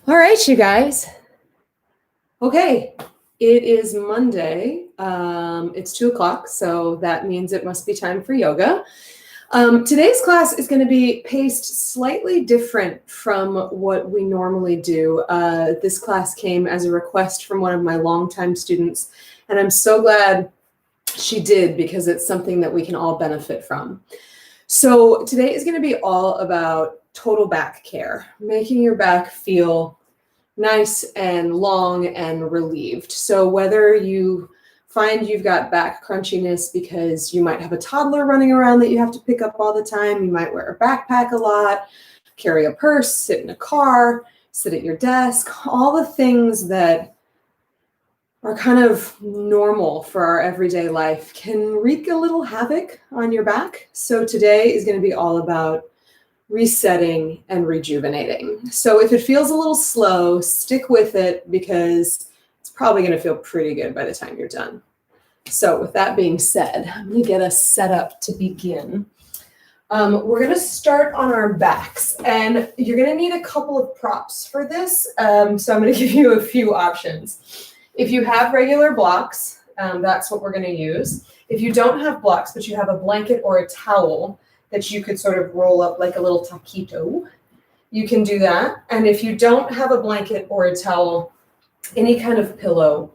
All right, you guys. Okay, it is Monday. It's 2 o'clock, so that means it must be time for yoga. Today's class is going to be paced slightly different from what we normally do. This class came as a request from one of my longtime students, and I'm so glad she did because it's something that we can all benefit from. So today is going to be all about total back care, making your back feel nice and long and relieved. So whether you find you've got back crunchiness because you might have a toddler running around that you have to pick up all the time, you might wear a backpack a lot, carry a purse, sit in a car, sit at your desk, all the things that are kind of normal for our everyday life can wreak a little havoc on your back. So today is going to be all about resetting and rejuvenating. So if it feels a little slow, stick with it because it's probably going to feel pretty good by the time you're done. So with that being said, I'm going to get us set up to begin. We're going to start on our backs, and you're going to need a couple of props for this. So I'm going to give you a few options. If you have regular blocks, that's what we're going to use. If you don't have blocks, but you have a blanket or a towel that you could sort of roll up like a little taquito, you can do that. And if you don't have a blanket or a towel, any kind of pillow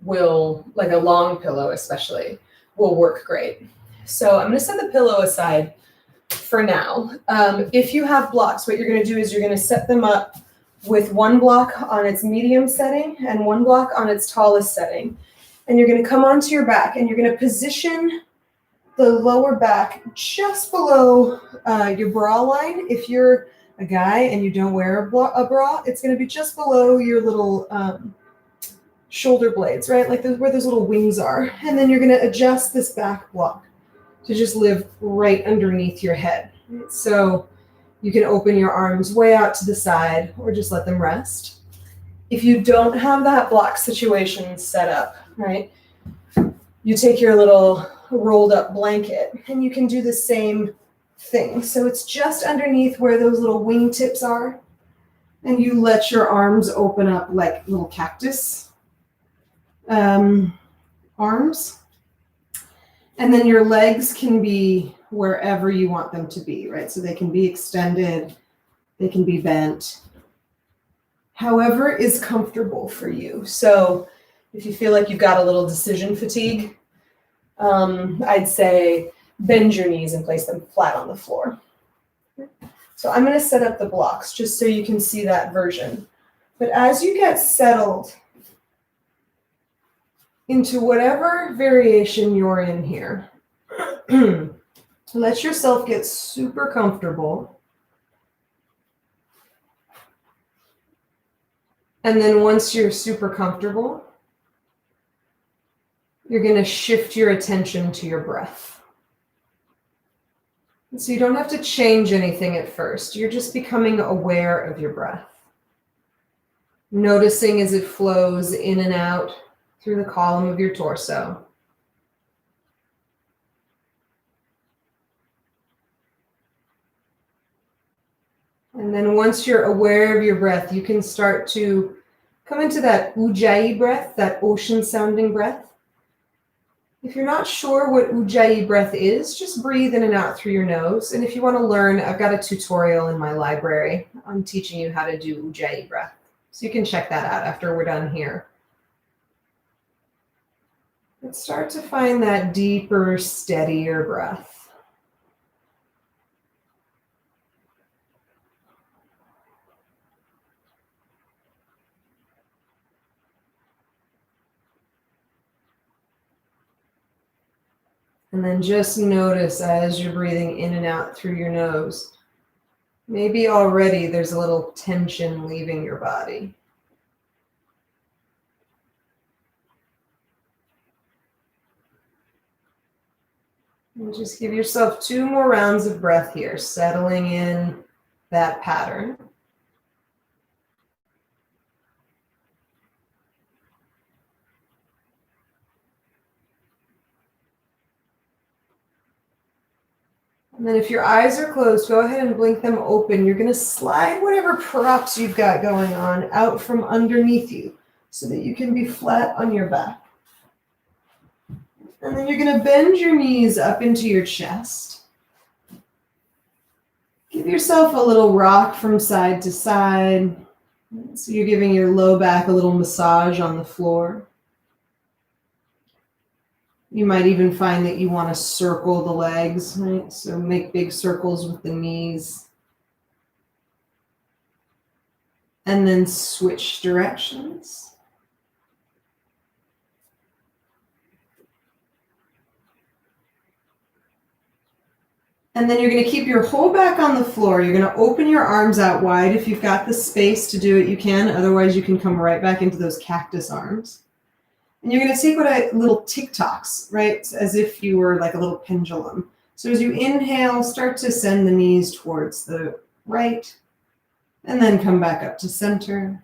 will, like a long pillow especially, will work great. So I'm going to set the pillow aside for now. If you have blocks, what you're going to do is you're going to set them up with one block on its medium setting and one block on its tallest setting. And you're going to come onto your back and you're going to position the lower back just below your bra line. If you're a guy and you don't wear a bra, it's going to be just below your little shoulder blades, right? Like where those little wings are. And then you're going to adjust this back block to just live right underneath your head. So you can open your arms way out to the side or just let them rest. If you don't have that block situation set up, right, you take your little rolled up blanket and you can do the same thing. So it's just underneath where those little wing tips are, and you let your arms open up like little cactus arms. And then your legs can be wherever you want them to be, right? So they can be extended, they can be bent, however is comfortable for you. So if you feel like you've got a little decision fatigue, I'd say bend your knees and place them flat on the floor. So I'm going to set up the blocks just so you can see that version. But as you get settled into whatever variation you're in here, let yourself get super comfortable. And then once you're super comfortable, you're going to shift your attention to your breath. So you don't have to change anything at first. You're just becoming aware of your breath. Noticing as it flows in and out through the column of your torso. And then once you're aware of your breath, you can start to come into that ujjayi breath, that ocean-sounding breath. If you're not sure what ujjayi breath is, just breathe in and out through your nose. And if you want to learn, I've got a tutorial in my library. I'm teaching you how to do ujjayi breath. So you can check that out after we're done here. And start to find that deeper, steadier breath. And then just notice as you're breathing in and out through your nose, maybe already there's a little tension leaving your body. And just give yourself 2 more rounds of breath here, settling in that pattern. And then if your eyes are closed, go ahead and blink them open. You're going to slide whatever props you've got going on out from underneath you so that you can be flat on your back. And then you're going to bend your knees up into your chest. Give yourself a little rock from side to side. So you're giving your low back a little massage on the floor. You might even find that you want to circle the legs, right? So make big circles with the knees. And then switch directions. And then you're going to keep your whole back on the floor. You're going to open your arms out wide. If you've got the space to do it, you can. Otherwise, you can come right back into those cactus arms. And you're going to take little tick-tocks, right? As if you were like a little pendulum. So as you inhale, start to send the knees towards the right. And then come back up to center.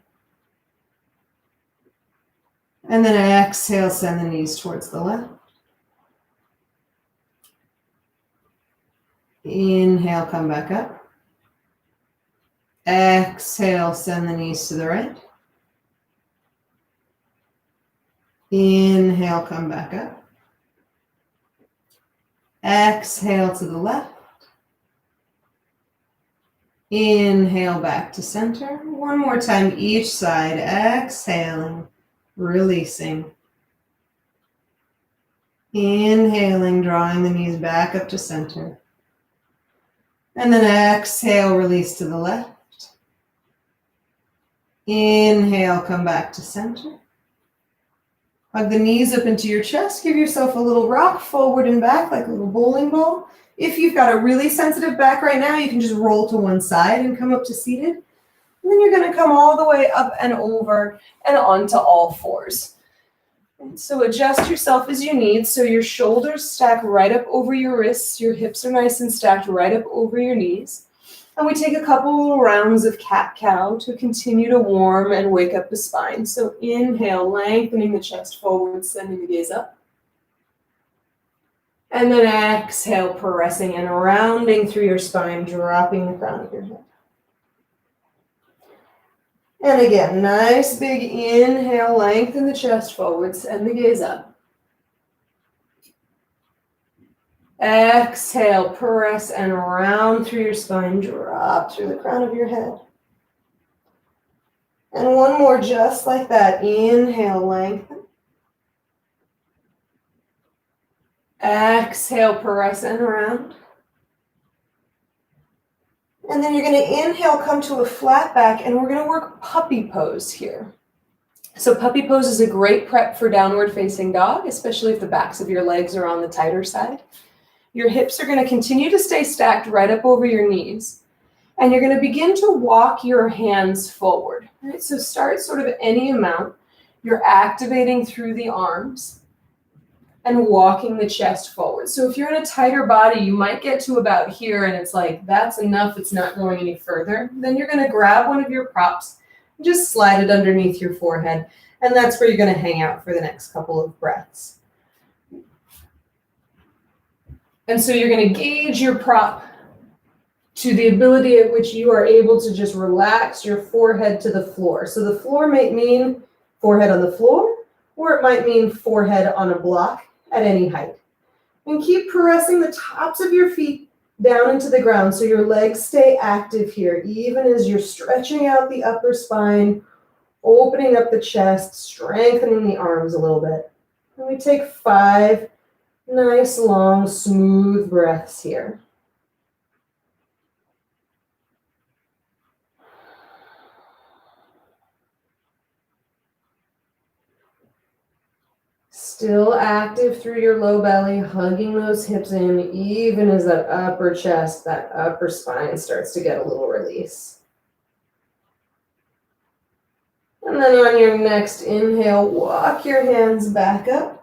And then exhale, send the knees towards the left. Inhale, come back up. Exhale, send the knees to the right. Inhale, come back up. Exhale to the left. Inhale back to center. One more time each side. Exhaling, releasing. Inhaling, drawing the knees back up to center. And then exhale, release to the left. Inhale, come back to center. Hug the knees up into your chest. Give yourself a little rock forward and back like a little bowling ball. If you've got a really sensitive back right now, you can just roll to one side and come up to seated. And then you're going to come all the way up and over and onto all fours. And so adjust yourself as you need. So your shoulders stack right up over your wrists. Your hips are nice and stacked right up over your knees. And we take a couple rounds of cat-cow to continue to warm and wake up the spine. So inhale, lengthening the chest forward, sending the gaze up. And then exhale, pressing and rounding through your spine, dropping the crown of your head. And again, nice big inhale, lengthen the chest forward, send the gaze up. Exhale, press and round through your spine, drop through the crown of your head. And one more just like that. Inhale, lengthen. Exhale, press and round. And then you're going to inhale, come to a flat back, and we're going to work puppy pose here. So puppy pose is a great prep for downward facing dog, especially if the backs of your legs are on the tighter side. Your hips are going to continue to stay stacked right up over your knees. And you're going to begin to walk your hands forward. Right? So start sort of any amount. You're activating through the arms and walking the chest forward. So if you're in a tighter body, you might get to about here and it's like, that's enough, it's not going any further. Then you're going to grab one of your props and just slide it underneath your forehead. And that's where you're going to hang out for the next couple of breaths. And so you're going to gauge your prop to the ability at which you are able to just relax your forehead to the floor. So the floor might mean forehead on the floor, or it might mean forehead on a block at any height. And keep pressing the tops of your feet down into the ground so your legs stay active here, even as you're stretching out the upper spine, opening up the chest, strengthening the arms a little bit. And we take 5 nice, long, smooth breaths here. Still active through your low belly, hugging those hips in, even as that upper chest, that upper spine starts to get a little release. And then on your next inhale, walk your hands back up.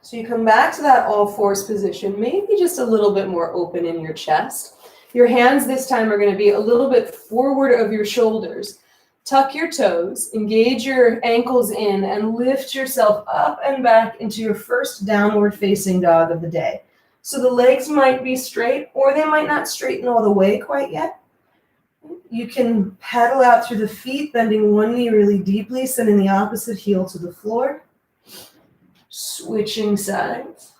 So you come back to that all fours position, maybe just a little bit more open in your chest. Your hands this time are going to be a little bit forward of your shoulders. Tuck your toes, engage your ankles in, and lift yourself up and back into your first downward facing dog of the day. So the legs might be straight, or they might not straighten all the way quite yet. You can paddle out through the feet, bending one knee really deeply, sending the opposite heel to the floor. Switching sides.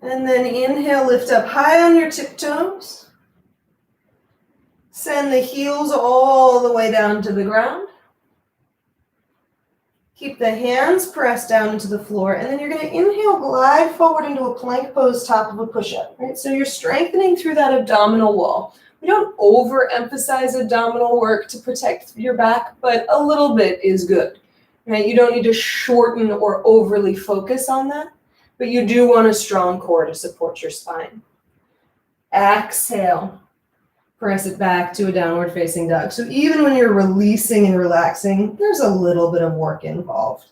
And then inhale, lift up high on your tiptoes. Send the heels all the way down to the ground. Keep the hands pressed down into the floor, and then you're going to inhale, glide forward into a plank pose, top of a push-up. Right? So you're strengthening through that abdominal wall. We don't overemphasize abdominal work to protect your back, but a little bit is good. Right? You don't need to shorten or overly focus on that, but you do want a strong core to support your spine. Exhale. Press it back to a downward facing dog. So even when you're releasing and relaxing, there's a little bit of work involved.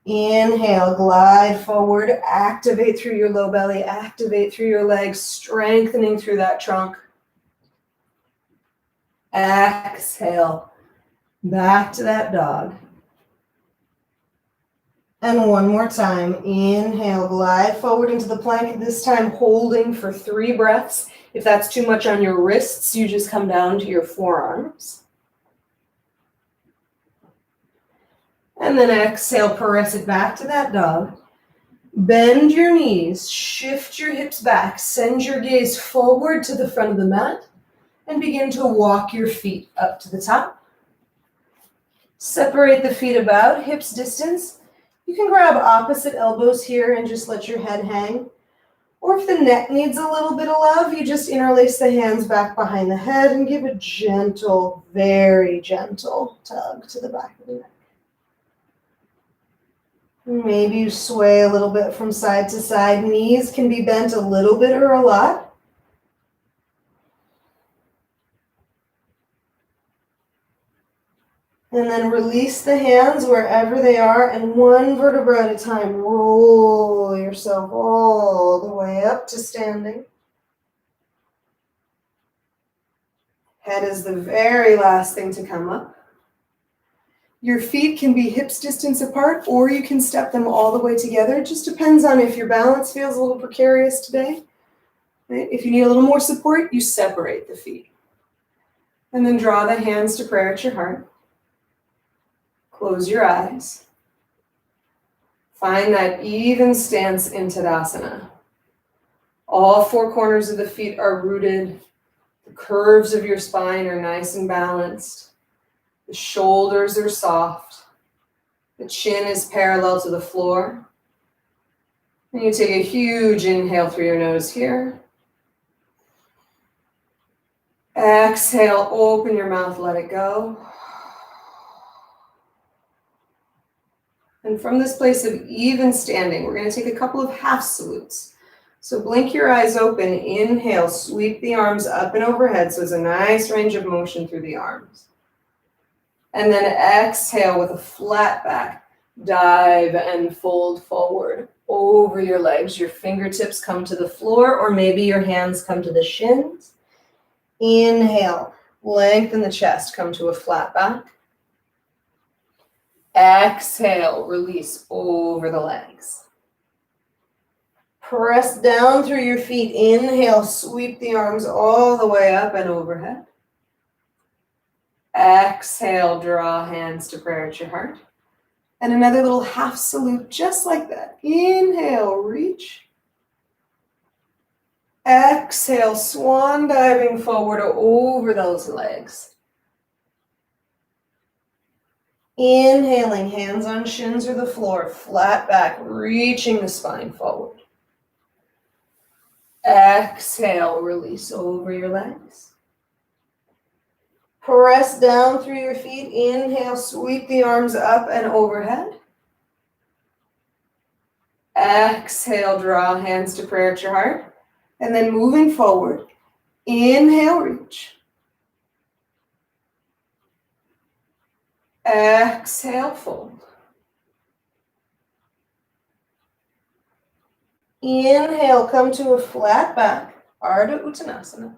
Inhale, glide forward, activate through your low belly, activate through your legs, strengthening through that trunk. Exhale, back to that dog. And one more time, inhale, glide forward into the plank, this time holding for 3 breaths. If that's too much on your wrists, you just come down to your forearms. And then exhale, press it back to that dog. Bend your knees, shift your hips back, send your gaze forward to the front of the mat, and begin to walk your feet up to the top. Separate the feet about hips distance. You can grab opposite elbows here and just let your head hang. Or if the neck needs a little bit of love, you just interlace the hands back behind the head and give a gentle, very gentle tug to the back of the neck. Maybe you sway a little bit from side to side. Knees can be bent a little bit or a lot. And then release the hands wherever they are, and one vertebra at a time, roll yourself all the way up to standing. Head is the very last thing to come up. Your feet can be hips distance apart, or you can step them all the way together. It just depends on if your balance feels a little precarious today. Right? If you need a little more support, you separate the feet. And then draw the hands to prayer at your heart. Close your eyes. Find that even stance in Tadasana. All 4 corners of the feet are rooted. The curves of your spine are nice and balanced. The shoulders are soft. The chin is parallel to the floor. And you take a huge inhale through your nose here. Exhale, open your mouth, let it go. And from this place of even standing, we're going to take a couple of half salutes. So blink your eyes open, inhale, sweep the arms up and overhead, so it's a nice range of motion through the arms. And then exhale with a flat back, dive and fold forward over your legs. Your fingertips come to the floor, or maybe your hands come to the shins. Inhale, lengthen the chest, come to a flat back. Exhale, release over the legs. Press down through your feet. Inhale, sweep the arms all the way up and overhead. Exhale, draw hands to prayer at your heart. And another little half salute, just like that. Inhale, reach. Exhale, swan diving forward over those legs. Inhaling, hands on shins or the floor, flat back, reaching the spine forward. Exhale, release over your legs. Press down through your feet. Inhale, sweep the arms up and overhead. Exhale, draw hands to prayer at your heart. And then moving forward, inhale, reach. Exhale, fold. Inhale, come to a flat back, Ardha Uttanasana.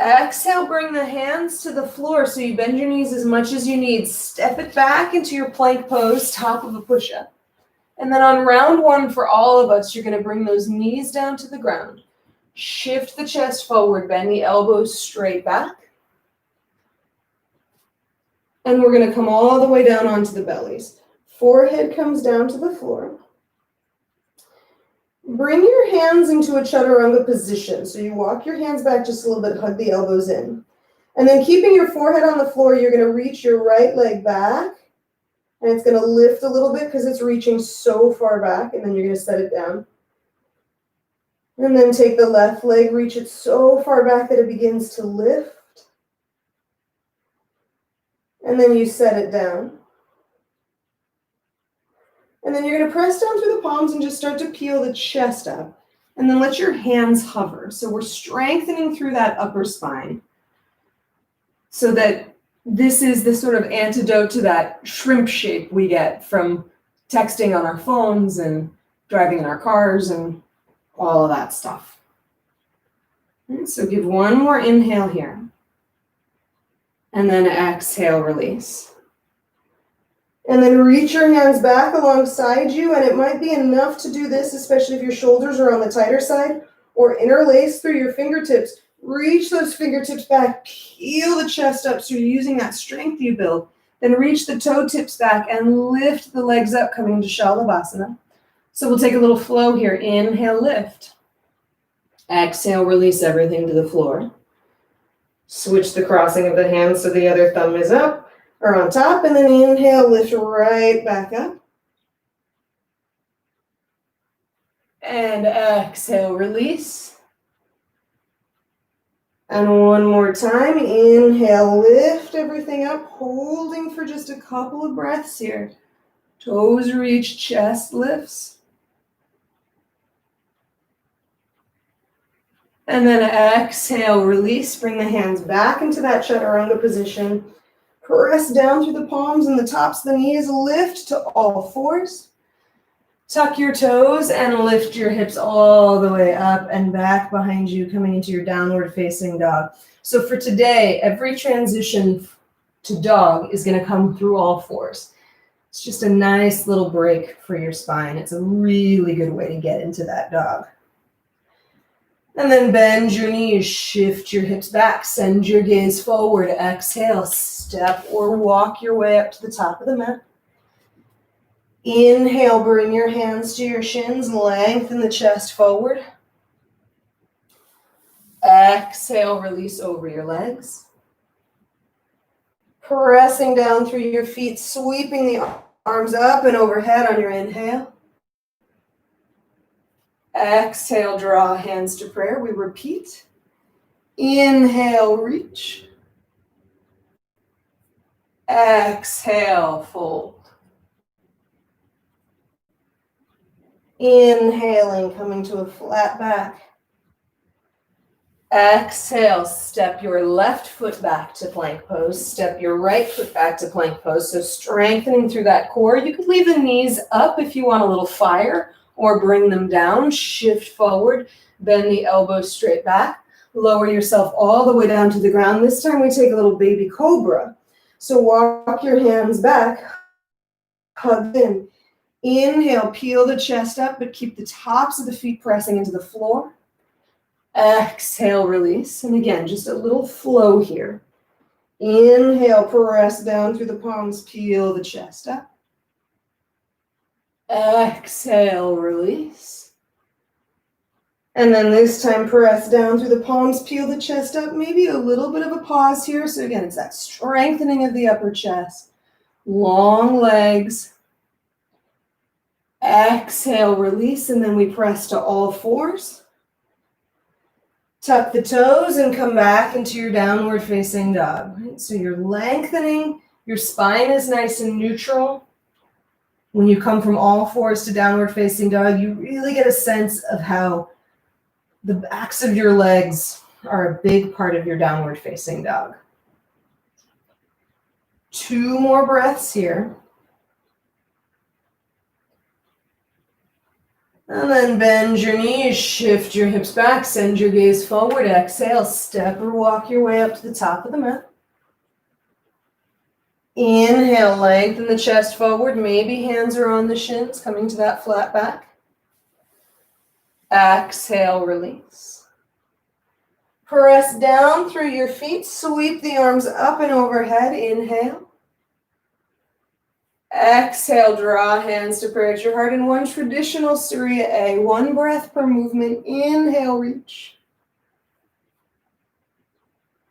Exhale, bring the hands to the floor so you bend your knees as much as you need. Step it back into your plank pose, top of a push-up. And then on round one for all of us, you're going to bring those knees down to the ground. Shift the chest forward, bend the elbows straight back. And we're going to come all the way down onto the bellies. Forehead comes down to the floor. Bring your hands into a chaturanga position. So you walk your hands back just a little bit, hug the elbows in. And then keeping your forehead on the floor, you're going to reach your right leg back. And it's going to lift a little bit because it's reaching so far back. And then you're going to set it down. And then take the left leg, reach it so far back that it begins to lift. And then you set it down. And then you're going to press down through the palms and just start to peel the chest up. And then let your hands hover. So we're strengthening through that upper spine. So that this is the sort of antidote to that shrimp shape we get from texting on our phones and driving in our cars and all of that stuff. And so give one more inhale here. And then exhale, release. And then reach your hands back alongside you, and it might be enough to do this, especially if your shoulders are on the tighter side, or interlace through your fingertips. Reach those fingertips back, peel the chest up so you're using that strength you build. Then reach the toe tips back and lift the legs up, coming to Shalabhasana. So we'll take a little flow here. Inhale, lift. Exhale, release everything to the floor. Switch the crossing of the hands so the other thumb is up or on top, and then inhale, lift right back up. And exhale, release. And one more time, inhale, lift everything up, holding for just a couple of breaths here. Toes reach, chest lifts. And then exhale, release, bring the hands back into that chaturanga position. Press down through the palms and the tops of the knees, lift to all fours. Tuck your toes and lift your hips all the way up and back behind you, coming into your downward facing dog. So for today, every transition to dog is going to come through all fours. It's just a nice little break for your spine. It's a really good way to get into that dog. And then bend your knees, shift your hips back, send your gaze forward, exhale, step or walk your way up to the top of the mat. Inhale, bring your hands to your shins, lengthen the chest forward. Exhale, release over your legs. Pressing down through your feet, sweeping the arms up and overhead on your inhale. Exhale, draw hands to prayer. We repeat. Inhale, reach. Exhale, fold. Inhaling, coming to a flat back. Exhale, step your left foot back to plank pose. Step your right foot back to plank pose. So strengthening through that core. You could leave the knees up if you want a little fire, or bring them down. Shift forward, bend the elbows straight back. Lower yourself all the way down to the ground. This time we take a little baby cobra. So walk your hands back, hug in. Inhale, peel the chest up, but keep the tops of the feet pressing into the floor. Exhale, release. And again, just a little flow here. Inhale, press down through the palms, peel the chest up. Exhale, release. And then this time, press down through the palms, peel the chest up. Maybe a little bit of a pause here. So again, it's that strengthening of the upper chest. Long legs. Exhale, release. And then we press to all fours. Tuck the toes and come back into your downward facing dog. Right? So you're lengthening. Your spine is nice and neutral. When you come from all fours to downward facing dog, you really get a sense of how the backs of your legs are a big part of your downward facing dog. 2 more breaths here. And then bend your knees, shift your hips back, send your gaze forward. Exhale, step or walk your way up to the top of the mat. Inhale, lengthen the chest forward. Maybe hands are on the shins, coming to that flat back. Exhale, release. Press down through your feet. Sweep the arms up and overhead. Inhale. Exhale, draw hands to prayer at your heart in one traditional Surya A. One breath per movement. Inhale, reach.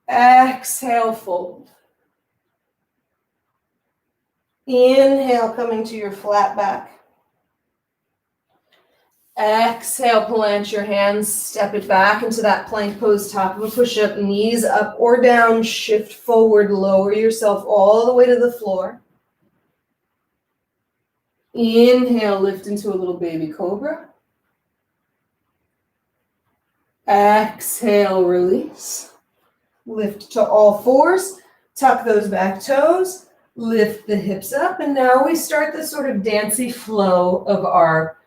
Exhale, fold. Inhale, coming to your flat back. Exhale, plant your hands, step it back into that plank pose, top of a push-up, knees up or down, shift forward, lower yourself all the way to the floor. Inhale, lift into a little baby cobra. Exhale, release. Lift to all fours, tuck those back toes, lift the hips up, and now we start this sort of dancey flow of our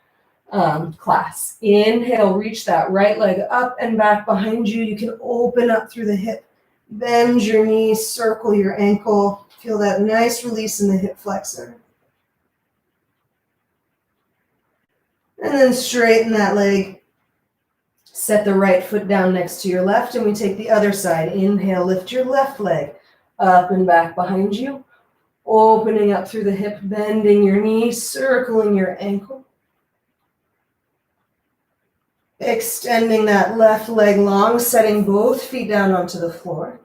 class. Inhale, reach that right leg up and back behind you. You can open up through the hip, bend your knees, circle your ankle. Feel that nice release in the hip flexor. And then straighten that leg. Set the right foot down next to your left, and we take the other side. Inhale, lift your left leg up and back behind you. Opening up through the hip, bending your knee, circling your ankle. Extending that left leg long, setting both feet down onto the floor.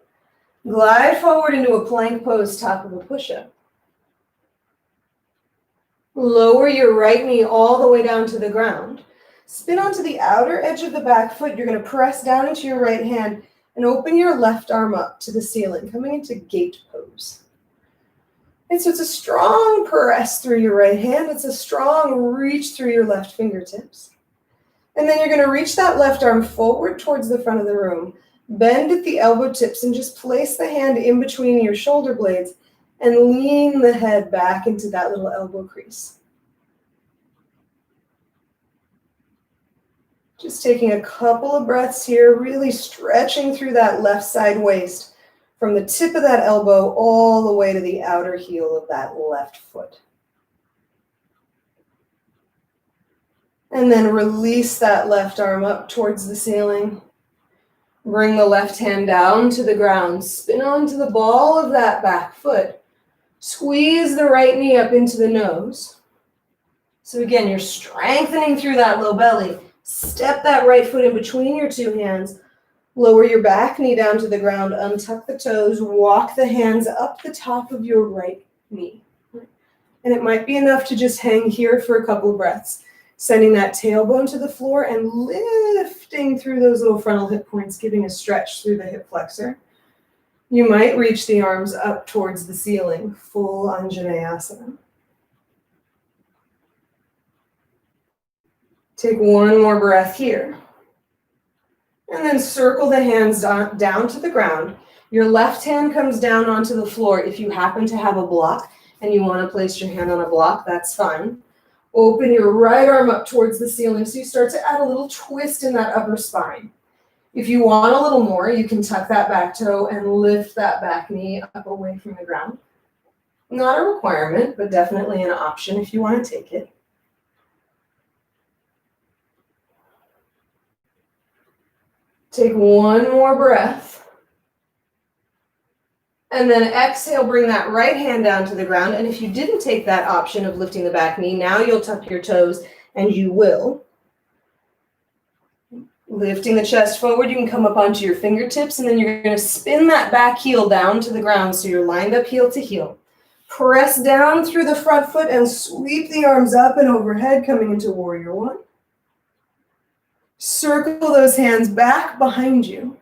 Glide forward into a plank pose, top of a push-up. Lower your right knee all the way down to the ground. Spin onto the outer edge of the back foot. You're going to press down into your right hand and open your left arm up to the ceiling, coming into gate pose. And so it's a strong press through your right hand. It's a strong reach through your left fingertips. And then you're going to reach that left arm forward towards the front of the room. Bend at the elbow tips and just place the hand in between your shoulder blades and lean the head back into that little elbow crease. Just taking a couple of breaths here, really stretching through that left side waist from the tip of that elbow all the way to the outer heel of that left foot. And then release that left arm up towards the ceiling. Bring the left hand down to the ground. Spin onto the ball of that back foot. Squeeze the right knee up into the nose. So again, you're strengthening through that low belly. Step that right foot in between your two hands. Lower your back knee down to the ground. Untuck the toes. Walk the hands up the top of your right knee. And it might be enough to just hang here for a couple of breaths. Sending that tailbone to the floor and lifting through those little frontal hip points, giving a stretch through the hip flexor. You might reach the arms up towards the ceiling, full Anjaneyasana. Take one more breath here. And then circle the hands down to the ground. Your left hand comes down onto the floor. If you happen to have a block and you want to place your hand on a block, that's fine. Open your right arm up towards the ceiling so you start to add a little twist in that upper spine. If you want a little more, you can tuck that back toe and lift that back knee up away from the ground. Not a requirement, but definitely an option if you want to take it. Take one more breath. And then exhale, bring that right hand down to the ground. And if you didn't take that option of lifting the back knee, now you'll tuck your toes, and you will. Lifting the chest forward, you can come up onto your fingertips, and then you're going to spin that back heel down to the ground so you're lined up heel to heel. Press down through the front foot and sweep the arms up and overhead, coming into Warrior One. Circle those hands back behind you.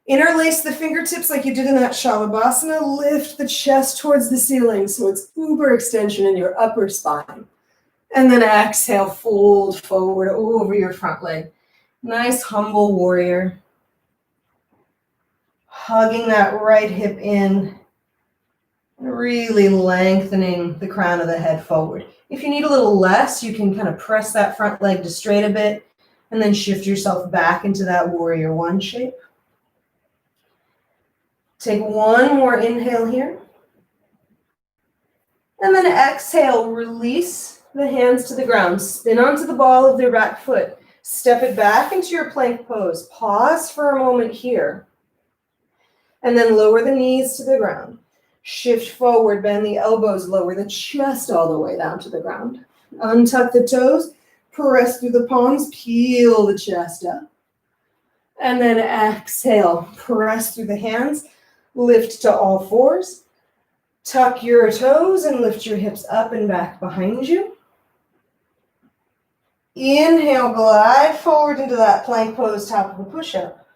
Interlace the fingertips like you did in that Shavasana. Lift the chest towards the ceiling so it's uber extension in your upper spine. And then exhale, fold forward over your front leg. Nice humble warrior. Hugging that right hip in Really lengthening the crown of the head forward. If you need a little less, you can kind of press that front leg to straight a bit and then shift yourself back into that warrior one shape. Take one more inhale here. And then exhale, release the hands to the ground. Spin onto the ball of their back foot. Step it back into your plank pose. Pause for a moment here. And then lower the knees to the ground. Shift forward, bend the elbows, lower the chest all the way down to the ground. Untuck the toes, press through the palms, peel the chest up. And then exhale, press through the hands, lift to all fours. Tuck your toes and lift your hips up and back behind you. Inhale, glide forward into that plank pose, top of a push-up.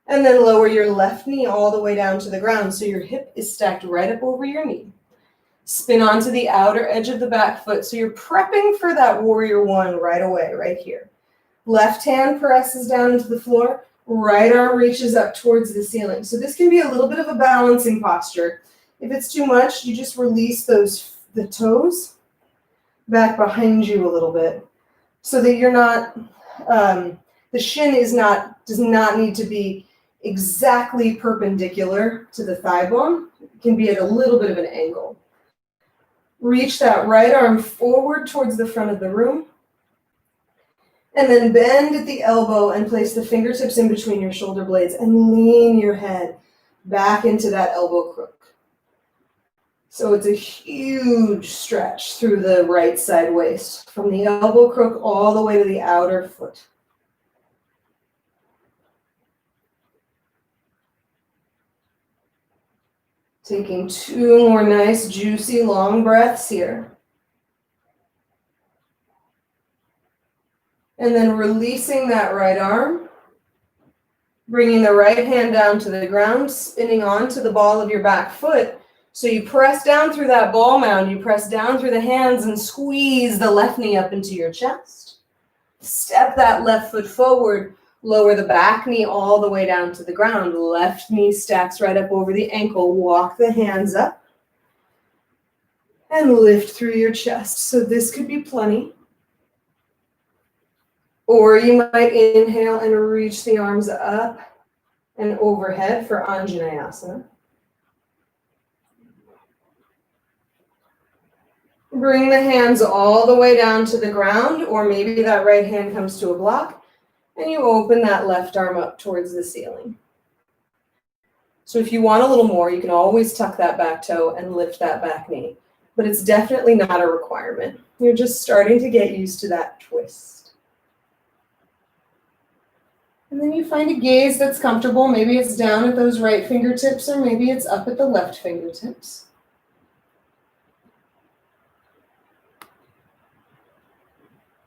And then lower your left knee all the way down to the ground so your hip is stacked right up over your knee. Spin onto the outer edge of the back foot so you're prepping for that warrior one right away, right here. Left hand presses down into the floor, right arm reaches up towards the ceiling. So this can be a little bit of a balancing posture. If it's too much, you just release the toes back behind you a little bit so that you're not, the shin does not need to be exactly perpendicular to the thigh bone. It can be at a little bit of an angle. Reach that right arm forward towards the front of the room. And then bend at the elbow and place the fingertips in between your shoulder blades and lean your head back into that elbow crook. So it's a huge stretch through the right side waist, from the elbow crook all the way to the outer foot. Taking two more nice, juicy, long breaths here. And then releasing that right arm, bringing the right hand down to the ground, spinning onto the ball of your back foot. So you press down through that ball mound, you press down through the hands and squeeze the left knee up into your chest. Step that left foot forward, lower the back knee all the way down to the ground. Left knee stacks right up over the ankle. Walk the hands up and lift through your chest. So this could be plenty. Or you might inhale and reach the arms up and overhead for Anjaneyasana. Bring the hands all the way down to the ground, or maybe that right hand comes to a block, and you open that left arm up towards the ceiling. So if you want a little more, you can always tuck that back toe and lift that back knee, but it's definitely not a requirement. You're just starting to get used to that twist. And then you find a gaze that's comfortable. Maybe it's down at those right fingertips, or maybe it's up at the left fingertips.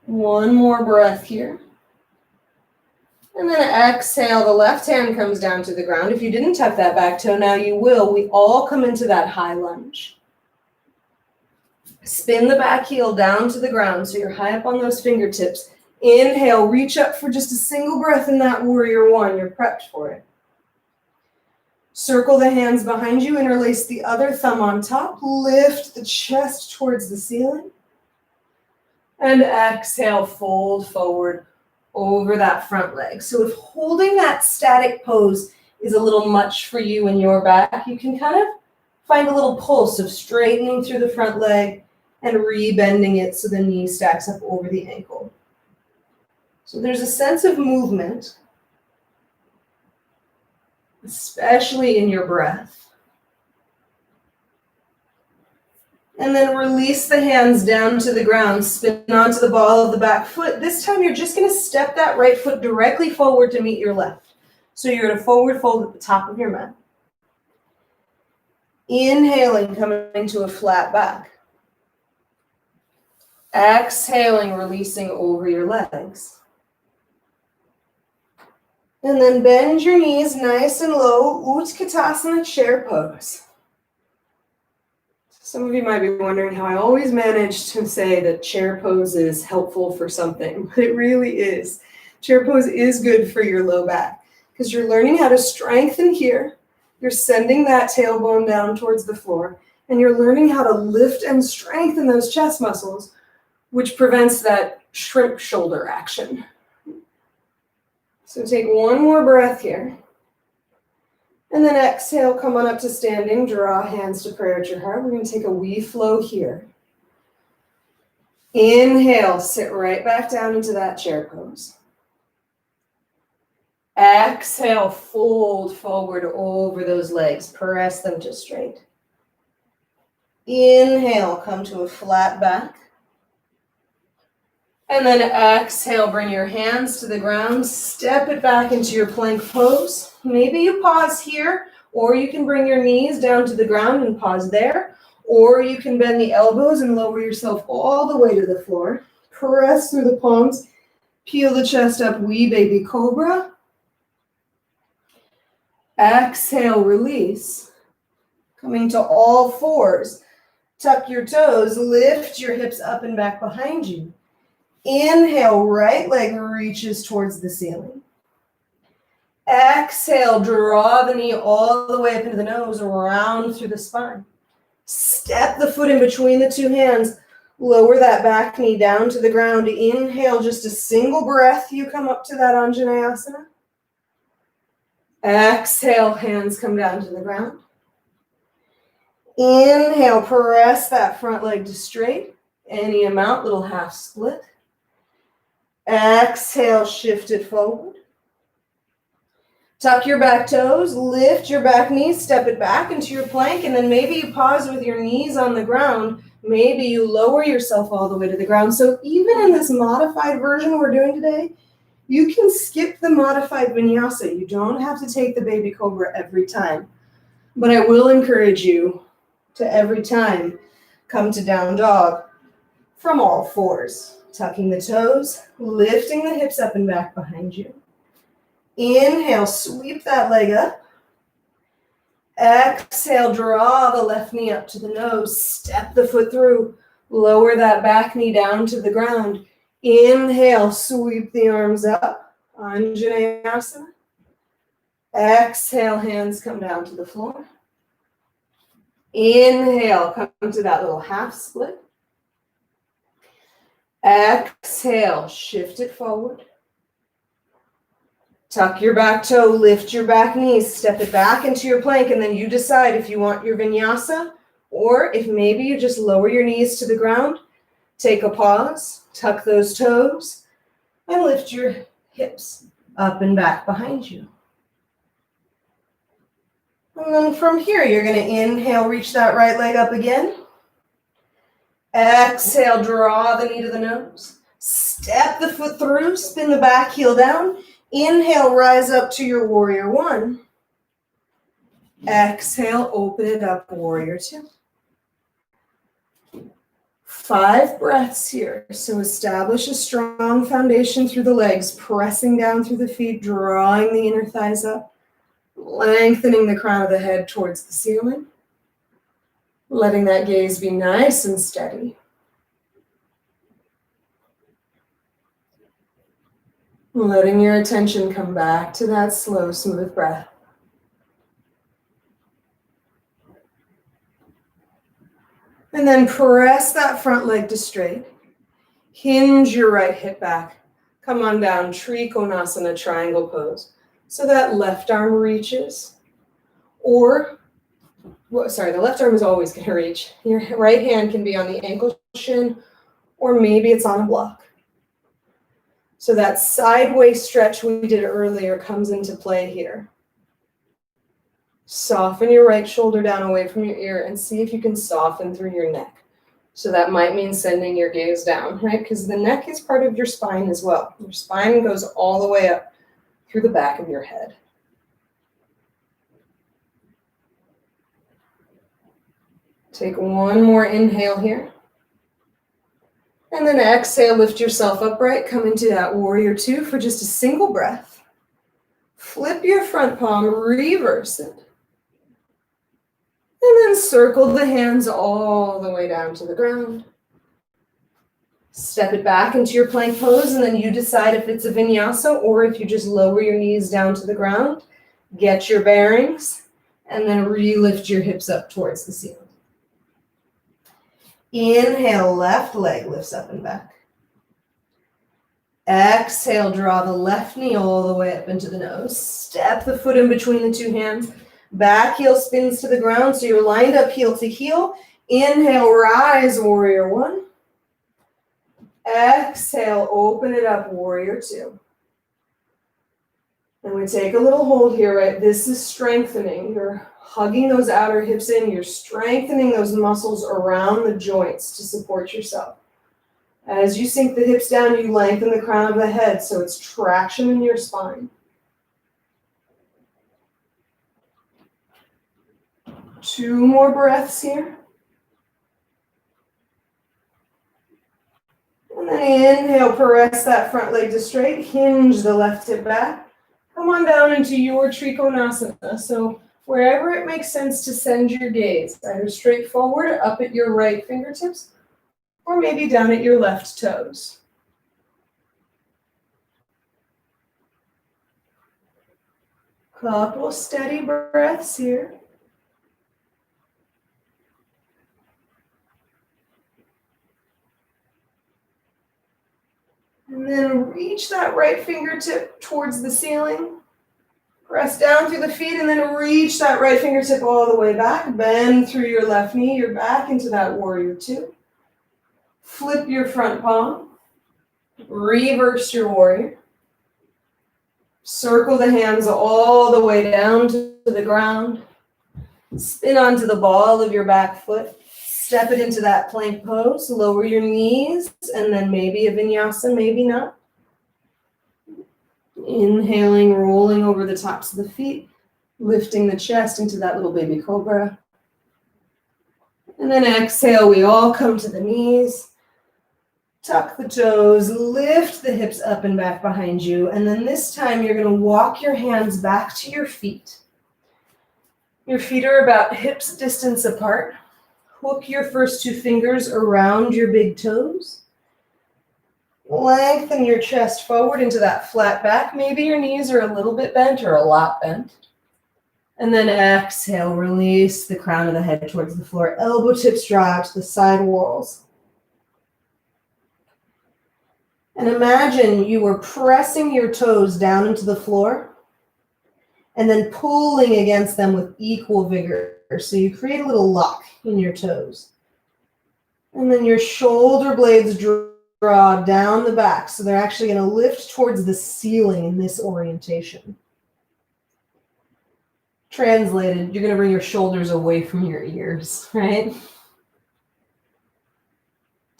One more breath here. And then exhale, the left hand comes down to the ground. If you didn't tuck that back toe, now you will. We all come into that high lunge. Spin the back heel down to the ground so you're high up on those fingertips. Inhale, reach up for just a single breath in that warrior one. You're prepped for it. Circle the hands behind you, interlace the other thumb on top. Lift the chest towards the ceiling. And exhale, fold forward over that front leg. So if holding that static pose is a little much for you and your back, you can kind of find a little pulse of straightening through the front leg and rebending it so the knee stacks up over the ankle. So there's a sense of movement, especially in your breath. And then release the hands down to the ground, spin onto the ball of the back foot. This time you're just going to step that right foot directly forward to meet your left. So you're at a forward fold at the top of your mat. Inhaling, coming to a flat back. Exhaling, releasing over your legs. And then bend your knees nice and low, Utkatasana chair pose. Some of you might be wondering how I always manage to say that chair pose is helpful for something, but it really is. Chair pose is good for your low back because you're learning how to strengthen here You're sending that tailbone down towards the floor, and you're learning how to lift and strengthen those chest muscles, which prevents that shrimp shoulder action. So take one more breath here. And then exhale, come on up to standing, draw hands to prayer at your heart. We're going to take a wee flow here. Inhale, sit right back down into that chair pose. Exhale, fold forward over those legs. Press them to straight. Inhale, come to a flat back. And then exhale, bring your hands to the ground. Step it back into your plank pose. Maybe you pause here, or you can bring your knees down to the ground and pause there. Or you can bend the elbows and lower yourself all the way to the floor. Press through the palms. Peel the chest up, wee baby cobra. Exhale, release. Coming to all fours. Tuck your toes, lift your hips up and back behind you. Inhale, right leg reaches towards the ceiling. Exhale, draw the knee all the way up into the nose, round through the spine. Step the foot in between the two hands. Lower that back knee down to the ground. Inhale, just a single breath. You come up to that Anjaneyasana. Exhale, hands come down to the ground. Inhale, press that front leg to straight. Any amount, little half split. Exhale, shift it forward. Tuck your back toes, lift your back knees, step it back into your plank, and then maybe you pause with your knees on the ground. Maybe you lower yourself all the way to the ground. So even in this modified version we're doing today, you can skip the modified vinyasa. You don't have to take the baby cobra every time. But I will encourage you to every time come to down dog from all fours. Tucking the toes, lifting the hips up and back behind you. Inhale, sweep that leg up. Exhale, draw the left knee up to the nose. Step the foot through. Lower that back knee down to the ground. Inhale, sweep the arms up. Anjaneyasana. Exhale, hands come down to the floor. Inhale, come to that little half split. Exhale, shift it forward. Tuck your back toe, lift your back knees, step it back into your plank, and then you decide if you want your vinyasa or if maybe you just lower your knees to the ground. Take a pause, tuck those toes, and lift your hips up and back behind you. And then from here, you're going to inhale, reach that right leg up again. Exhale, draw the knee to the nose. Step the foot through, spin the back heel down. Inhale, rise up to your warrior one. Exhale, open it up, warrior two. 5 breaths here. So establish a strong foundation through the legs, pressing down through the feet, drawing the inner thighs up, lengthening the crown of the head towards the ceiling. Letting that gaze be nice and steady. Letting your attention come back to that slow, smooth breath. And then press that front leg to straight. Hinge your right hip back. Come on down, Trikonasana, triangle pose. So that left arm reaches. Or, the left arm is always going to reach. Your right hand can be on the ankle shin, or maybe it's on a block. So that sideways stretch we did earlier comes into play here. Soften your right shoulder down away from your ear and see if you can soften through your neck. So that might mean sending your gaze down, right? Because the neck is part of your spine as well. Your spine goes all the way up through the back of your head. Take one more inhale here. And then exhale, lift yourself upright. Come into that warrior two for just a single breath. Flip your front palm, reverse it. And then circle the hands all the way down to the ground. Step it back into your plank pose, and then you decide if it's a vinyasa or if you just lower your knees down to the ground. Get your bearings. And then re-lift your hips up towards the ceiling. Inhale, left leg lifts up and back. Exhale, draw the left knee all the way up into the nose. Step the foot in between the two hands. Back heel spins to the ground, so you're lined up heel to heel. Inhale, rise, warrior one. Exhale, open it up, warrior two. And we take a little hold here, right? This is strengthening. You're hugging those outer hips in. You're strengthening those muscles around the joints to support yourself. As you sink the hips down, you lengthen the crown of the head, so it's traction in your spine. 2 more breaths here. And then inhale, press that front leg to straight, hinge the left hip back. Come on down into your Trikonasana. So wherever it makes sense to send your gaze, either straight forward, up at your right fingertips, or maybe down at your left toes. Couple steady breaths here. And then reach that right fingertip towards the ceiling. Press down through the feet and then reach that right fingertip all the way back. Bend through your left knee. You're back into that warrior two. Flip your front palm. Reverse your warrior. Circle the hands all the way down to the ground. Spin onto the ball of your back foot. Step it into that plank pose. Lower your knees and then maybe a vinyasa, maybe not. Inhaling, rolling over the tops of the feet. Lifting the chest into that little baby cobra. And then exhale, we all come to the knees. Tuck the toes, lift the hips up and back behind you. And then this time you're going to walk your hands back to your feet. Your feet are about hips distance apart. Hook your first 2 fingers around your big toes. Lengthen your chest forward into that flat back. Maybe your knees are a little bit bent or a lot bent. And then exhale, release the crown of the head towards the floor. Elbow tips draw out to the side walls. And imagine you were pressing your toes down into the floor and then pulling against them with equal vigor. So you create a little lock in your toes. And then your shoulder blades draw down the back. So they're actually going to lift towards the ceiling in this orientation. Translated, you're going to bring your shoulders away from your ears, right?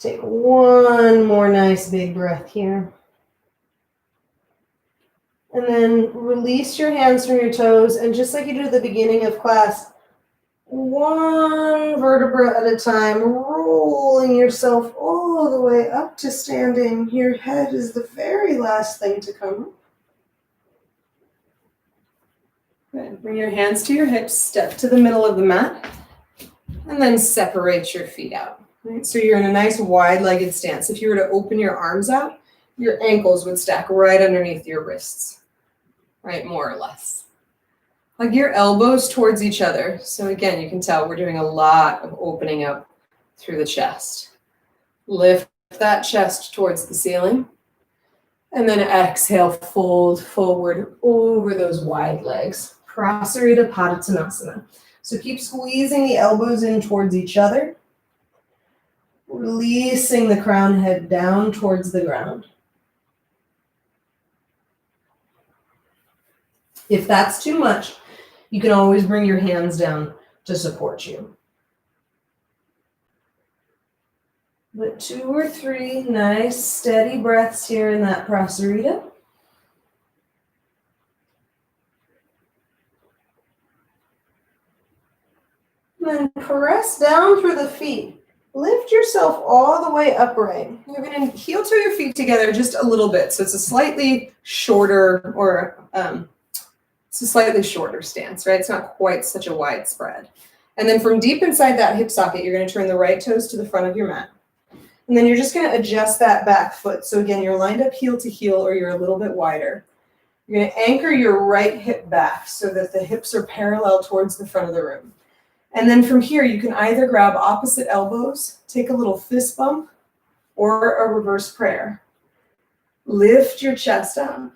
Take one more nice big breath here. And then release your hands from your toes. And just like you did at the beginning of class, one vertebra at a time, rolling yourself all the way up to standing. Your head is the very last thing to come up. Good. Bring your hands to your hips, step to the middle of the mat, and then separate your feet out. Right? So you're in a nice wide-legged stance. If you were to open your arms out, your ankles would stack right underneath your wrists, right? More or less. Hug your elbows towards each other. So again, you can tell we're doing a lot of opening up through the chest. Lift that chest towards the ceiling. And then exhale, fold forward over those wide legs. Prasarita Tadasana. So keep squeezing the elbows in towards each other. Releasing the crown head down towards the ground. If that's too much, you can always bring your hands down to support you. But 2 or 3 nice steady breaths here in that Prasarita. Then press down through the feet. Lift yourself all the way upright. You're going to heel toe your feet together just a little bit. So it's a slightly shorter stance, right? It's not quite such a wide spread. And then from deep inside that hip socket, you're going to turn the right toes to the front of your mat. And then you're just going to adjust that back foot. So again, you're lined up heel to heel or you're a little bit wider. You're going to anchor your right hip back so that the hips are parallel towards the front of the room. And then from here, you can either grab opposite elbows, take a little fist bump, or a reverse prayer. Lift your chest up.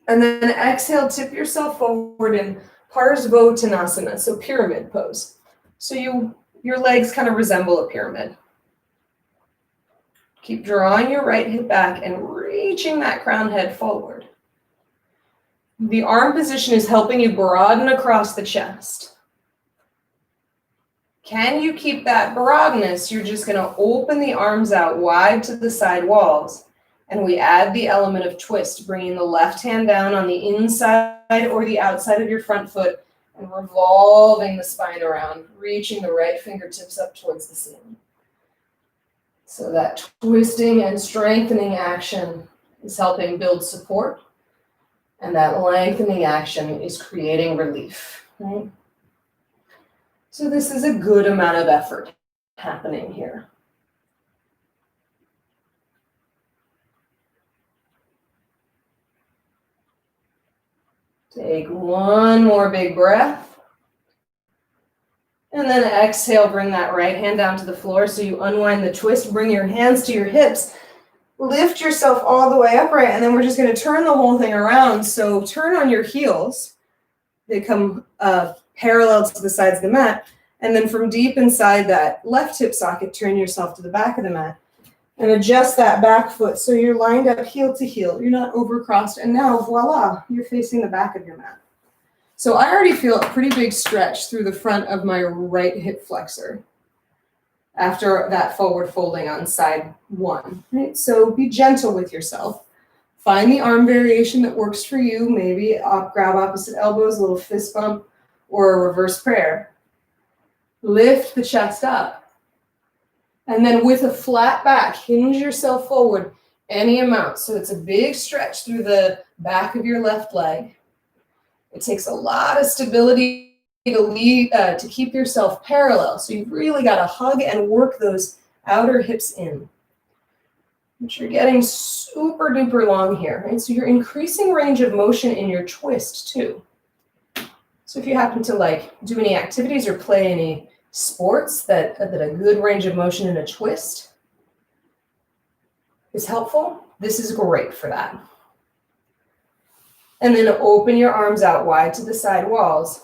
And then exhale, tip yourself forward in Parsvottanasana, so pyramid pose. So your legs kind of resemble a pyramid. Keep drawing your right hip back and reaching that crown head forward. The arm position is helping you broaden across the chest. Can you keep that broadness? You're just going to open the arms out wide to the side walls. And we add the element of twist, bringing the left hand down on the inside or the outside of your front foot and revolving the spine around, reaching the right fingertips up towards the ceiling. So that twisting and strengthening action is helping build support, and that lengthening action is creating relief, right? So this is a good amount of effort happening here. Take one more big breath. And then exhale, bring that right hand down to the floor so you unwind the twist, bring your hands to your hips, lift yourself all the way upright, and then we're just going to turn the whole thing around. So turn on your heels. They come parallel to the sides of the mat. And then from deep inside that left hip socket, turn yourself to the back of the mat and adjust that back foot so you're lined up heel to heel. You're not overcrossed. And now, voila, you're facing the back of your mat. So I already feel a pretty big stretch through the front of my right hip flexor after that forward folding on side one. Right? So be gentle with yourself. Find the arm variation that works for you. Maybe grab opposite elbows, a little fist bump, or a reverse prayer. Lift the chest up. And then with a flat back, hinge yourself forward any amount. So it's a big stretch through the back of your left leg. It takes a lot of stability to keep yourself parallel. So you've really got to hug and work those outer hips in. But you're getting super duper long here, right? So you're increasing range of motion in your twist too. So if you happen to do any activities or play any sports that a good range of motion in a twist is helpful, this is great for that. And then open your arms out wide to the side walls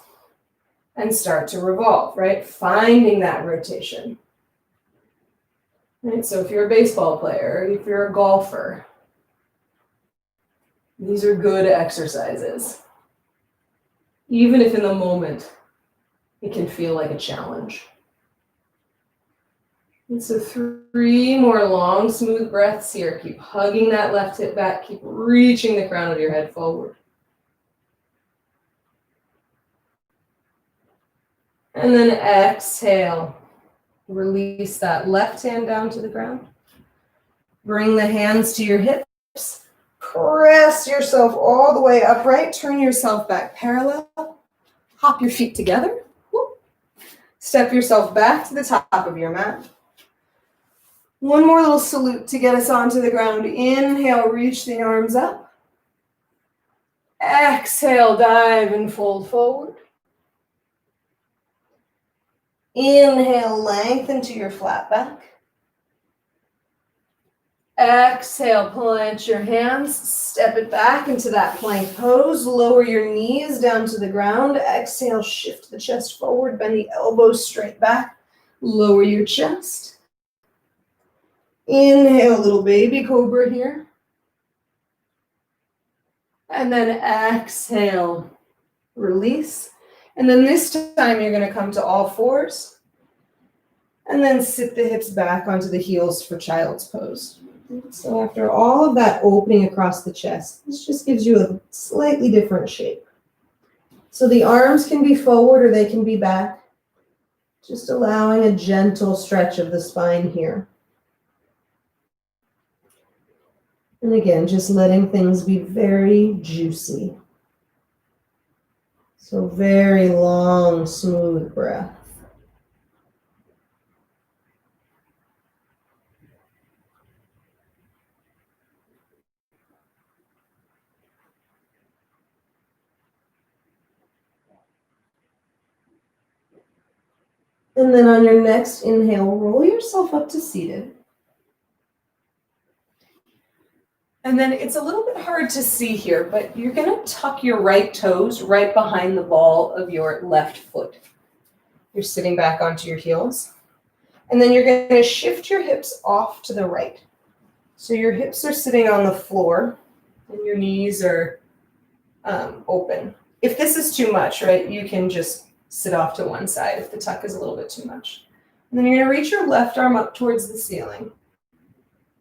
and start to revolve, right? Finding that rotation. Right? So if you're a baseball player, if you're a golfer, these are good exercises. Even if in the moment it can feel like a challenge. And so 3 more long, smooth breaths here. Keep hugging that left hip back. Keep reaching the crown of your head forward. And then exhale. Release that left hand down to the ground. Bring the hands to your hips. Press yourself all the way upright. Turn yourself back parallel. Hop your feet together. Step yourself back to the top of your mat. One more little salute to get us onto the ground. Inhale, reach the arms up. Exhale, dive and fold forward. Inhale, lengthen to your flat back. Exhale, plant your hands, step it back into that plank pose. Lower your knees down to the ground. Exhale, shift the chest forward, bend the elbows straight back. Lower your chest. Inhale, little baby cobra here. And then exhale, release. And then this time you're going to come to all fours. And then sit the hips back onto the heels for child's pose. So after all of that opening across the chest, this just gives you a slightly different shape. So the arms can be forward or they can be back. Just allowing a gentle stretch of the spine here. And again, just letting things be very juicy. So very long, smooth breath. And then on your next inhale, roll yourself up to seated. And then it's a little bit hard to see here, but you're going to tuck your right toes right behind the ball of your left foot. You're sitting back onto your heels. And then you're going to shift your hips off to the right. So your hips are sitting on the floor and your knees are open. If this is too much, right, you can just sit off to one side if the tuck is a little bit too much. And then you're going to reach your left arm up towards the ceiling.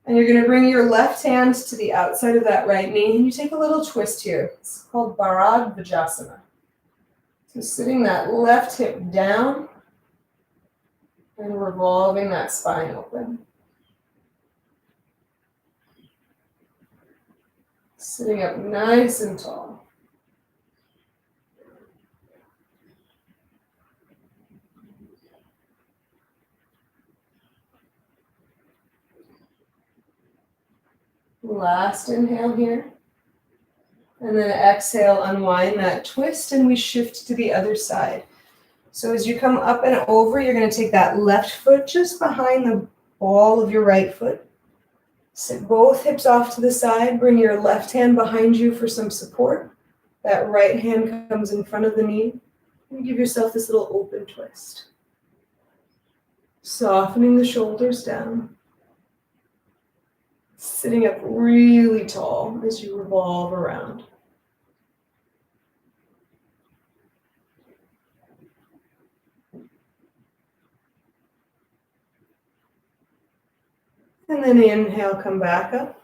And you're going to bring your left hand to the outside of that right knee, and you take a little twist here. It's called Bharadvajasana. So sitting that left hip down and revolving that spine open. Sitting up nice and tall. Last inhale here. And then exhale, unwind that twist, and we shift to the other side. So as you come up and over, you're going to take that left foot just behind the ball of your right foot. Sit both hips off to the side. Bring your left hand behind you for some support. That right hand comes in front of the knee. And give yourself this little open twist. Softening the shoulders down. Sitting up really tall as you revolve around. And then inhale, come back up.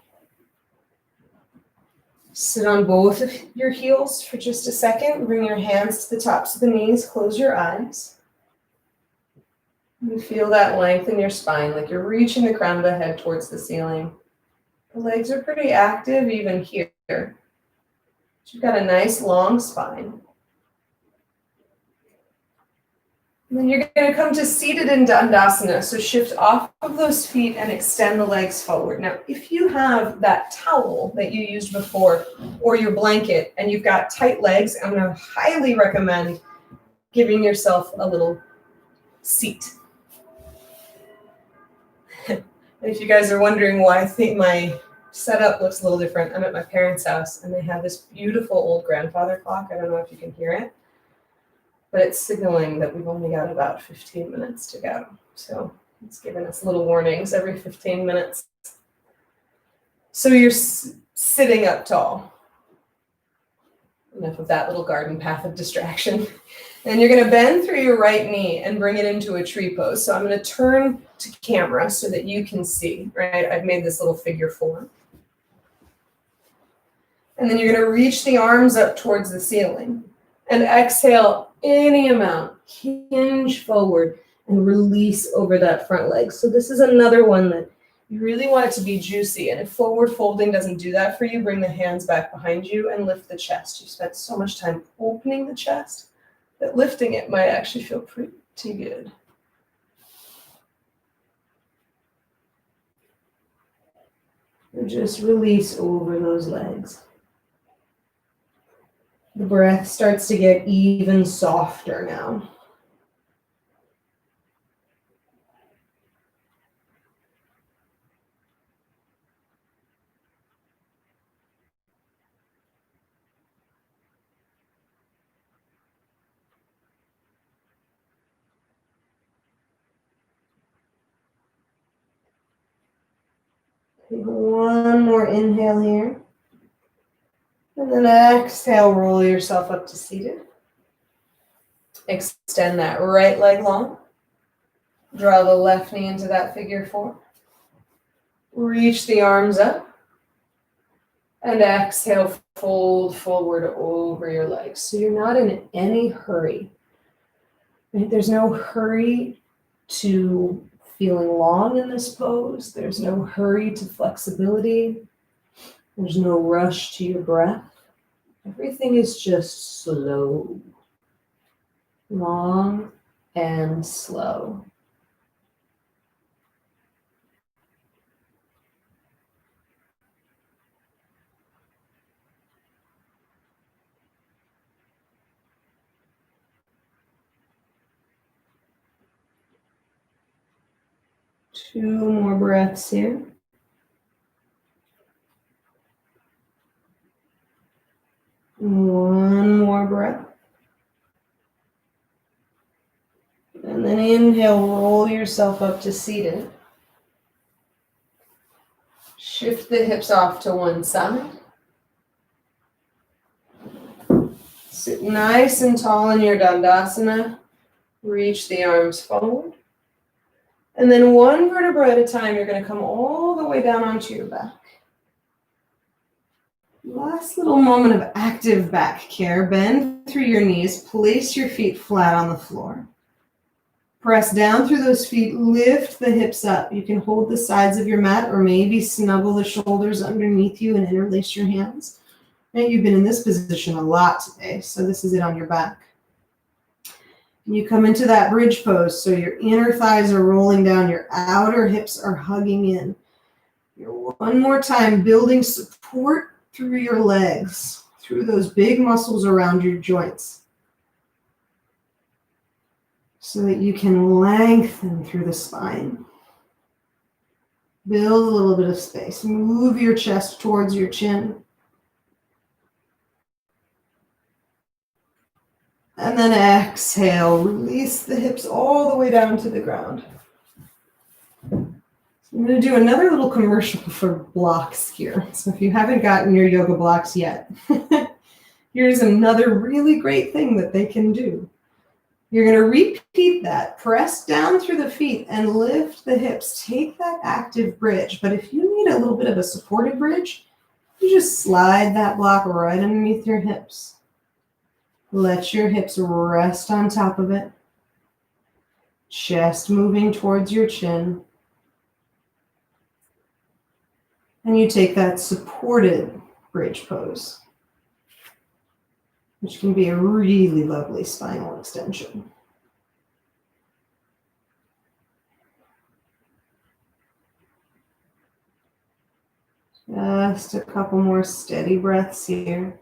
Sit on both of your heels for just a second. Bring your hands to the tops of the knees. Close your eyes. And feel that length in your spine, like you're reaching the crown of the head towards the ceiling. The legs are pretty active even here. You've got a nice long spine. And then you're going to come to seated in Dandasana. So shift off of those feet and extend the legs forward. Now, if you have that towel that you used before or your blanket and you've got tight legs, I'm going to highly recommend giving yourself a little seat. And if you guys are wondering why I think my setup looks a little different, I'm at my parents' house and they have this beautiful old grandfather clock. I don't know if you can hear it. But it's signaling that we've only got about 15 minutes to go. So it's giving us little warnings every 15 minutes. So you're sitting up tall. Enough of that little garden path of distraction. And you're going to bend through your right knee and bring it into a tree pose. So I'm going to turn to camera so that you can see, right? I've made this little figure 4. And then you're going to reach the arms up towards the ceiling. And exhale any amount, hinge forward and release over that front leg. So this is another one that you really want it to be juicy. And if forward folding doesn't do that for you, bring the hands back behind you and lift the chest. You spent so much time opening the chest that lifting it might actually feel pretty good. And just release over those legs. The breath starts to get even softer now. Take one more inhale here. And then exhale, roll yourself up to seated. Extend that right leg long. Draw the left knee into that figure 4. Reach the arms up. And exhale, fold forward over your legs. So you're not in any hurry. There's no hurry to feeling long in this pose. There's no hurry to flexibility. There's no rush to your breath. Everything is just slow, long and slow. 2 more breaths here. One more breath. And then inhale, roll yourself up to seated. Shift the hips off to one side. Sit nice and tall in your Dandasana. Reach the arms forward. And then one vertebra at a time, you're going to come all the way down onto your back. Last little moment of active back care. Bend through your knees. Place your feet flat on the floor. Press down through those feet. Lift the hips up. You can hold the sides of your mat or maybe snuggle the shoulders underneath you and interlace your hands. And you've been in this position a lot today, so this is it on your back. You come into that bridge pose, so your inner thighs are rolling down, your outer hips are hugging in. One more time, building support through your legs, through those big muscles around your joints, so that you can lengthen through the spine. Build a little bit of space. Move your chest towards your chin. And then exhale, release the hips all the way down to the ground. I'm going to do another little commercial for blocks here. So if you haven't gotten your yoga blocks yet, here's another really great thing that they can do. You're going to repeat that. Press down through the feet and lift the hips. Take that active bridge. But if you need a little bit of a supported bridge, you just slide that block right underneath your hips. Let your hips rest on top of it. Chest moving towards your chin. And you take that supported bridge pose, which can be a really lovely spinal extension. Just a couple more steady breaths here.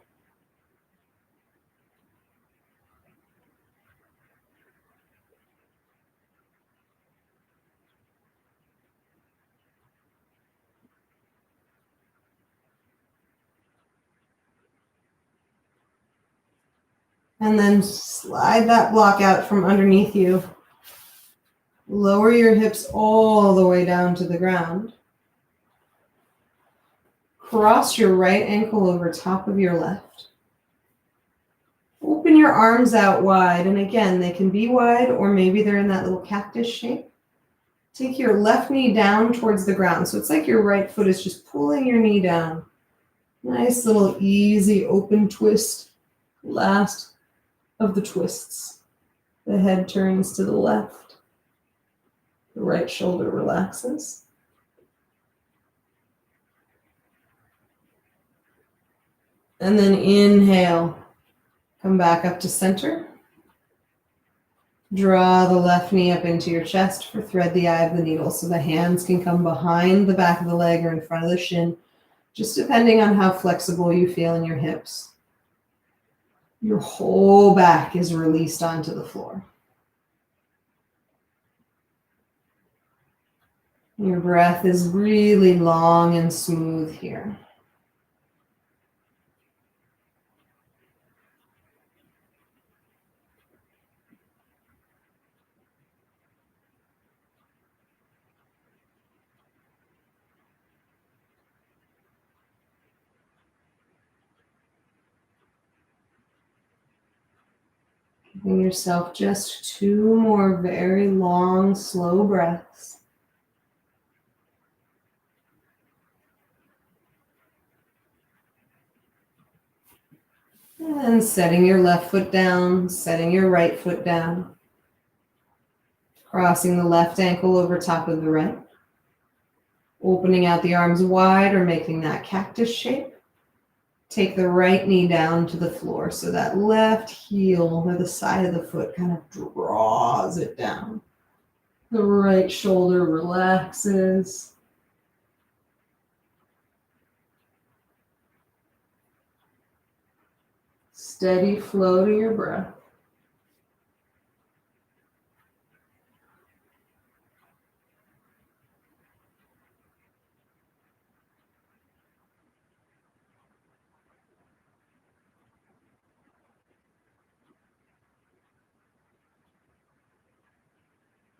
And then slide that block out from underneath you. Lower your hips all the way down to the ground. Cross your right ankle over top of your left. Open your arms out wide. And again, they can be wide or maybe they're in that little cactus shape. Take your left knee down towards the ground. So it's like your right foot is just pulling your knee down. Nice little easy open twist. Last of the twists. The head turns to the left. The right shoulder relaxes. And then inhale. Come back up to center. Draw the left knee up into your chest for thread the eye of the needle. So the hands can come behind the back of the leg or in front of the shin, just depending on how flexible you feel in your hips. Your whole back is released onto the floor. Your breath is really long and smooth here. Giving yourself just 2 more very long, slow breaths. And setting your left foot down, setting your right foot down. Crossing the left ankle over top of the right. Opening out the arms wide or making that cactus shape. Take the right knee down to the floor so that left heel or the side of the foot kind of draws it down. The right shoulder relaxes. Steady flow to your breath.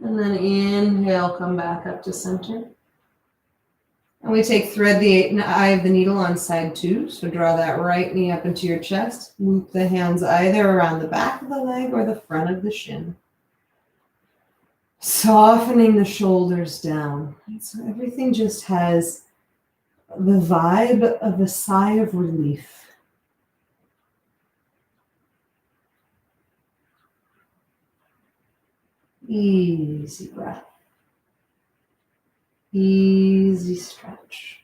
And then inhale, come back up to center. And we take thread the eye of the needle on side 2. So draw that right knee up into your chest. Loop the hands either around the back of the leg or the front of the shin. Softening the shoulders down. So everything just has the vibe of a sigh of relief. Easy breath. Easy stretch.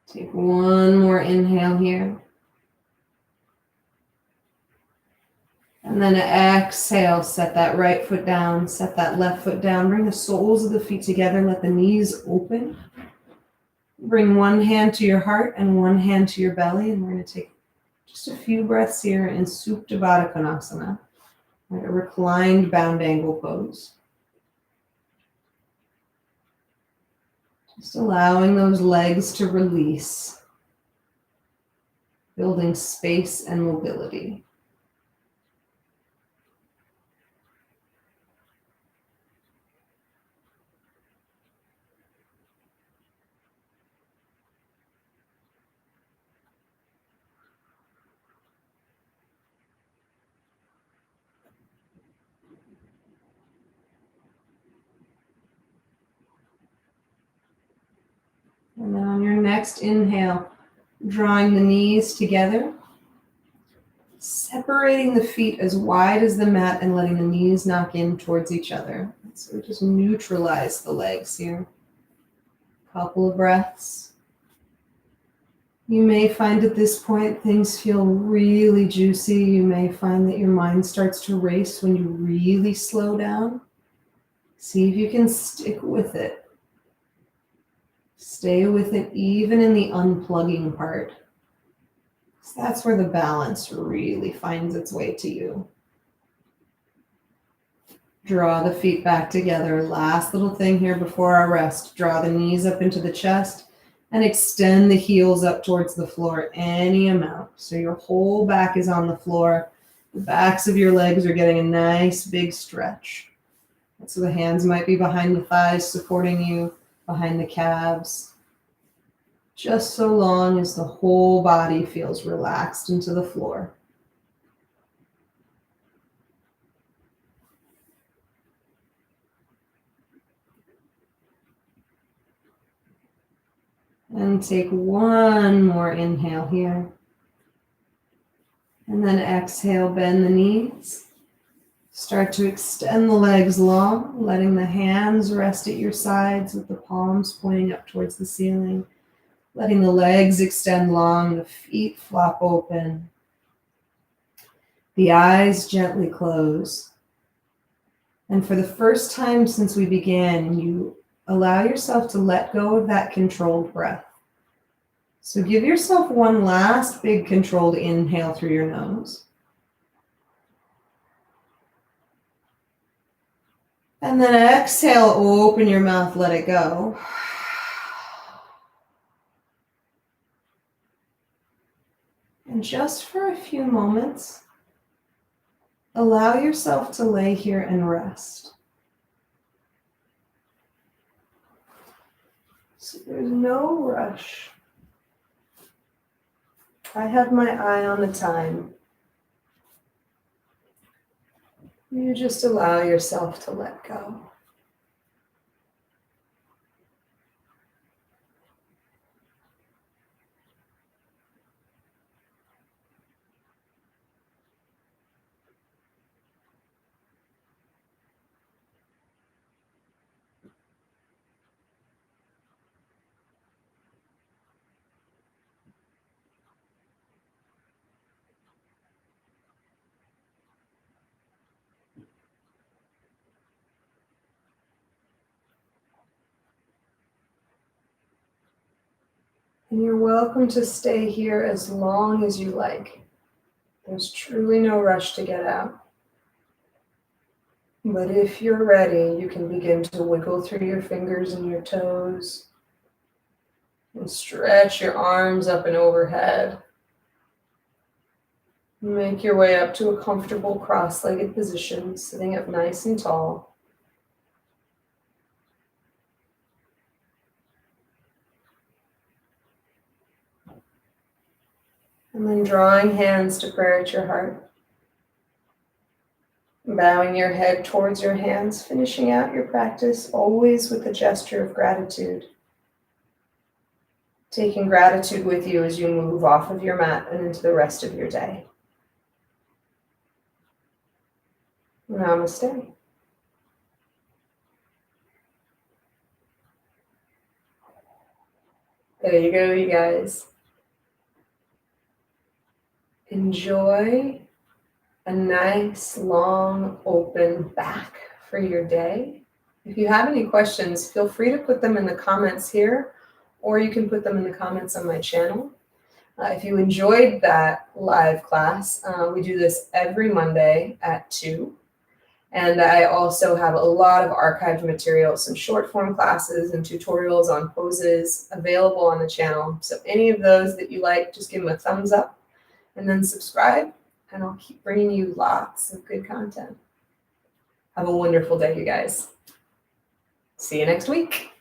Take one more inhale here. And then exhale, set that right foot down, set that left foot down. Bring the soles of the feet together, let the knees open. Bring one hand to your heart and one hand to your belly. And we're going to take just a few breaths here in Supta Baddha Konasana, a reclined bound angle pose. Just allowing those legs to release, building space and mobility. And then on your next inhale, drawing the knees together, separating the feet as wide as the mat and letting the knees knock in towards each other. So we just neutralize the legs here. Couple of breaths. You may find at this point things feel really juicy. You may find that your mind starts to race when you really slow down. See if you can stick with it. Stay with it even in the unplugging part. So that's where the balance really finds its way to you. Draw the feet back together. Last little thing here before our rest. Draw the knees up into the chest and extend the heels up towards the floor any amount. So your whole back is on the floor. The backs of your legs are getting a nice big stretch. So the hands might be behind the thighs supporting you, behind the calves. Just so long as the whole body feels relaxed into the floor. And take one more inhale here. And then exhale, bend the knees. Start to extend the legs long, letting the hands rest at your sides with the palms pointing up towards the ceiling. Letting the legs extend long, the feet flop open. The eyes gently close. And for the first time since we began, you allow yourself to let go of that controlled breath. So give yourself one last big controlled inhale through your nose. And then exhale, open your mouth, let it go. And just for a few moments, allow yourself to lay here and rest. So there's no rush. I have my eye on the time. You just allow yourself to let go. And you're welcome to stay here as long as you like. There's truly no rush to get out. But if you're ready, you can begin to wiggle through your fingers and your toes. And stretch your arms up and overhead. Make your way up to a comfortable cross-legged position, sitting up nice and tall. And then drawing hands to prayer at your heart. Bowing your head towards your hands, finishing out your practice always with a gesture of gratitude. Taking gratitude with you as you move off of your mat and into the rest of your day. Namaste. There you go, you guys. Enjoy a nice, long, open back for your day. If you have any questions, feel free to put them in the comments here, or you can put them in the comments on my channel. If you enjoyed that live class, we do this every Monday at 2. And I also have a lot of archived material, some short form classes and tutorials on poses available on the channel. So any of those that you like, just give them a thumbs up and then subscribe, and I'll keep bringing you lots of good content. Have a wonderful day, you guys. See you next week.